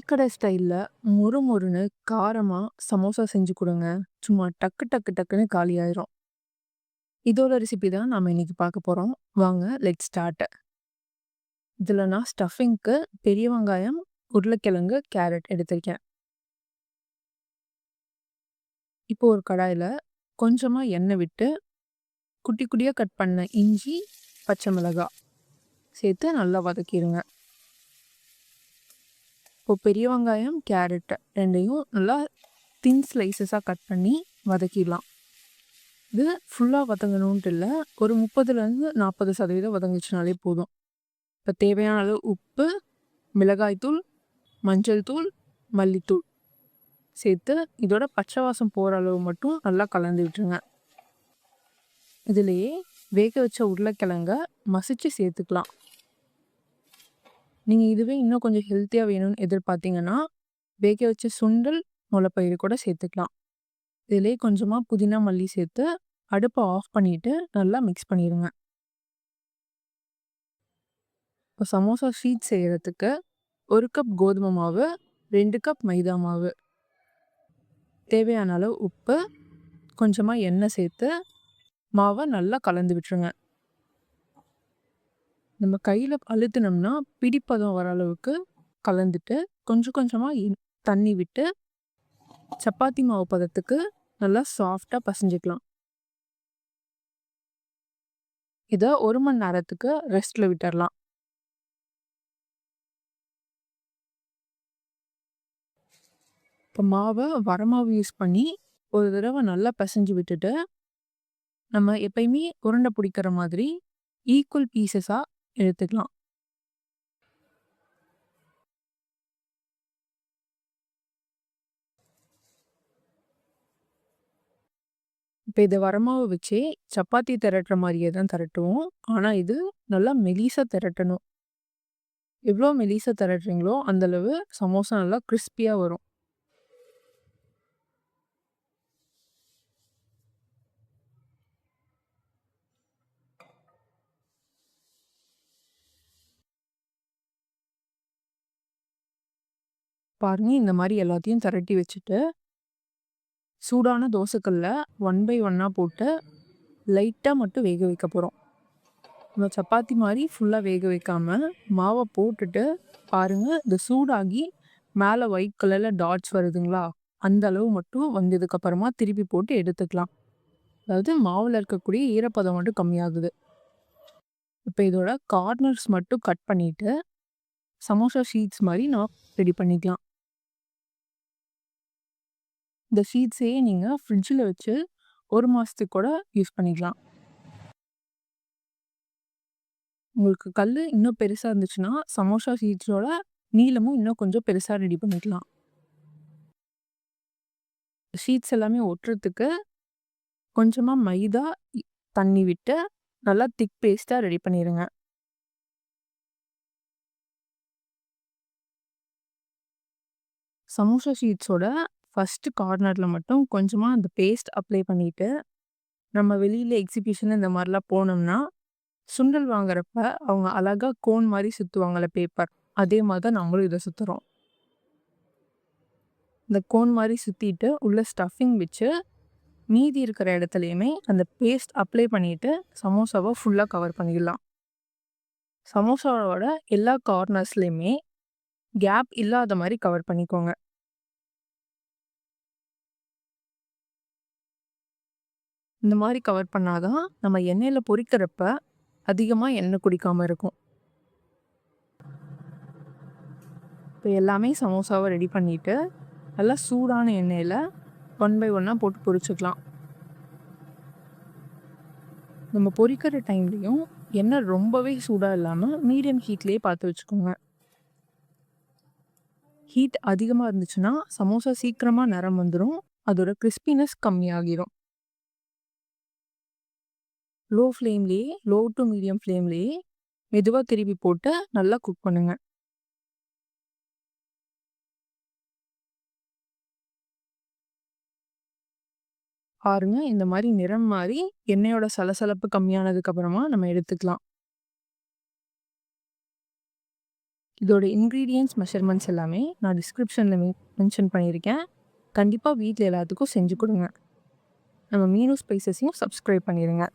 கடை ஸ்டைல்ல மொறு மொறுன்னு, காரமா சமோசா செஞ்சு குடுங்க. சும்மா டக்கு டக்கு டக்குன்னு காலியாயிரும். இதோட ரெசிபி தான் நாம இன்னைக்கு பார்க்க போறோம். வாங்க லெட்ஸ் ஸ்டார்ட். இதுல நான் ஸ்டஃபிங்க்கு பெரிய வெங்காயம், உருளைக்கிழங்கு, கேரட் எடுத்திருக்கேன். இப்போ ஒரு கடாயில கொஞ்சமா எண்ணெய் விட்டு, குட்டி குட்டியா கட் பண்ண இஞ்சி, பச்சை மிளகாய் சேர்த்து நல்லா வதக்கிருங்க. இப்போ பெரிய வெங்காயம், கேரட் 2யும் நல்லா தின் ஸ்லைசஸா கட் பண்ணி வதக்கிடலாம். இது ஃபுல்லா வதங்கணுன்ட்டு இல்ல. ஒரு 30லேருந்து 40% வதங்குச்சுனாலே போதும். இப்போ தேவையான அளவு உப்பு, மிளகாய்த்தூள், மஞ்சள் தூள், மல்லித்தூள் சேர்த்து இதோட பச்சை வாசம் போகிற அளவு மட்டும் நல்லா கலந்து விட்டுருங்க. இதுலேயே வேக வச்ச உருளைக்கிழங்க மசிச்சு சேர்த்துக்கலாம். நீங்கள் இதுவே இன்னும் கொஞ்சம் ஹெல்த்தியாக வேணும்னு எதிர்பார்த்தீங்கன்னா வேக வச்ச சுண்டல், முளைப்பயிறு கூட சேர்த்துக்கலாம். இதிலே கொஞ்சமாக புதினா மல்லி சேர்த்து அடுப்பை ஆஃப் பண்ணிட்டு நல்லா மிக்ஸ் பண்ணிடுங்க. இப்போ சமோசா ஷீட் செய்கிறதுக்கு 1 கப் கோதுமை மாவு, 2 கப் மைதா மாவு, தேவையான அளவு உப்பு, கொஞ்சமாக எண்ணெய் சேர்த்து மாவை நல்லா கலந்து விட்டுருங்க. நம்ம கையில் அழுத்தினோம்னா பிடிப்பதம் வர அளவுக்கு கலந்துட்டு கொஞ்சம் கொஞ்சமாக தண்ணி விட்டு சப்பாத்தி மாவு பதத்துக்கு நல்லா சாஃப்டாக பசைஞ்சிக்கலாம். இதை 1 மணி நேரத்துக்கு ரெஸ்ட்டில் விட்டுடலாம். இப்போ மாவை வரமாவு யூஸ் பண்ணி ஒரு தடவை நல்லா பிசைஞ்சு விட்டுட்டு நம்ம எப்பயுமே உருண்டை பிடிக்கிற மாதிரி ஈக்குவல் பீசஸாக எடுத்துக்கலாம். இப்போ இதை வரமாவை வச்சே சப்பாத்தி திரட்டுற மாதிரியே தான் திரட்டுவோம். ஆனால் இது நல்லா மெலிசாக திரட்டணும். எவ்வளோ மெலிசாக திரட்டுறீங்களோ அந்தளவு சமோசா நல்லா கிறிஸ்பியாக வரும். பாருங்க, இந்த மாதிரி எல்லாத்தையும் திரட்டி வச்சுட்டு சூடான தோசைக்கல்ல 1 பை 1 போட்டு லைட்டாக மட்டும் வேக வைக்க போகிறோம். நம்ம சப்பாத்தி மாதிரி ஃபுல்லாக வேக வைக்காமல் மாவை போட்டுட்டு பாருங்கள், இது சூடாகி மேலே ஒயிட் கலரில் டாட்ஸ் வருதுங்களா, அந்த அளவு மட்டும் வந்ததுக்கப்புறமா திருப்பி போட்டு எடுத்துக்கலாம். அதாவது மாவில் இருக்கக்கூடிய ஈரப்பதம் மட்டும் கம்மியாகுது. இப்போ இதோட கார்னர்ஸ் மட்டும் கட் பண்ணிவிட்டு சமோசா ஷீட்ஸ் மாதிரி நான் ரெடி பண்ணிக்கலாம். இந்த ஷீட்ஸையே நீங்கள் ஃப்ரிட்ஜில் வச்சு 1 மாதத்துக்கு கூட யூஸ் பண்ணிக்கலாம். உங்களுக்கு கல் இன்னும் பெருசாக இருந்துச்சுன்னா சமோசா ஷீட்ஸோட நீளமும் இன்னும் கொஞ்சம் பெருசாக ரெடி பண்ணிக்கலாம். ஷீட்ஸ் எல்லாமே ஒட்டுறதுக்கு கொஞ்சமாக மைதா, தண்ணி விட்டு நல்லா திக் பேஸ்ட்டாக ரெடி பண்ணிடுங்க. சமோசா ஷீட்ஸோட ஃபஸ்ட்டு கார்னரில் மட்டும் கொஞ்சமாக அந்த பேஸ்ட் அப்ளை பண்ணிவிட்டு நம்ம வெளியில் எக்ஸிபிஷன் இந்த மாதிரிலாம் போனோம்னா சுண்டல் வாங்குறப்ப அவங்க அழகாக கோன் மாதிரி சுற்றுவாங்கள்ல பேப்பர், அதே மாதிரி தான் நம்மளும் இதை சுற்றுறோம். இந்த கோன் மாதிரி சுற்றிட்டு உள்ள ஸ்டஃபிங் வச்சு மீதி இருக்கிற இடத்துலையுமே அந்த பேஸ்ட் அப்ளை பண்ணிவிட்டு சமோசாவை ஃபுல்லாக கவர் பண்ணிடலாம். சமோசாவோட எல்லா கார்னர்ஸ்லையுமே கேப் இல்லாத மாதிரி கவர் பண்ணிக்கோங்க. இந்த மாதிரி கவர் பண்ணாதான் நம்ம எண்ணெயில் பொரிக்கிறப்ப அதிகமாக எண்ணெய் குடிக்காமல் இருக்கும். இப்போ எல்லாமே சமோசாவை ரெடி பண்ணிவிட்டு நல்லா சூடான எண்ணெயில் 1 பை 1 போட்டு பொரிச்சுக்கலாம். நம்ம பொரிக்கிற டைம்லேயும் எண்ணெய் ரொம்பவே சூடாக இல்லாமல் மீடியம் ஹீட்லேயே பார்த்து வச்சுக்கோங்க. ஹீட் அதிகமாக இருந்துச்சுன்னா சமோசா சீக்கிரமாக நிறம் வந்துடும், அதோட கிறிஸ்பினஸ் கம்மியாகிடும். லோ டு மீடியம் ஃப்ளேம்லேயே மெதுவாக திருப்பி போட்டு நல்லா குக் பண்ணுங்கள். பாருங்க, இந்த மாதிரி நிறம் மாதிரி எண்ணெயோட சலசலப்பு கம்மியானதுக்கு அப்புறமா நம்ம எடுத்துக்கலாம். இதோட இன்கிரீடியன்ட்ஸ் மெஷர்மெண்ட்ஸ் எல்லாமே நான் டிஸ்கிரிப்ஷனில் மென்ஷன் பண்ணியிருக்கேன். கண்டிப்பாக வீட்டில் எல்லாத்துக்கும் செஞ்சு கொடுங்க. நம்ம மீனு ஸ்பைசஸையும் சப்ஸ்கிரைப் பண்ணிடுங்க.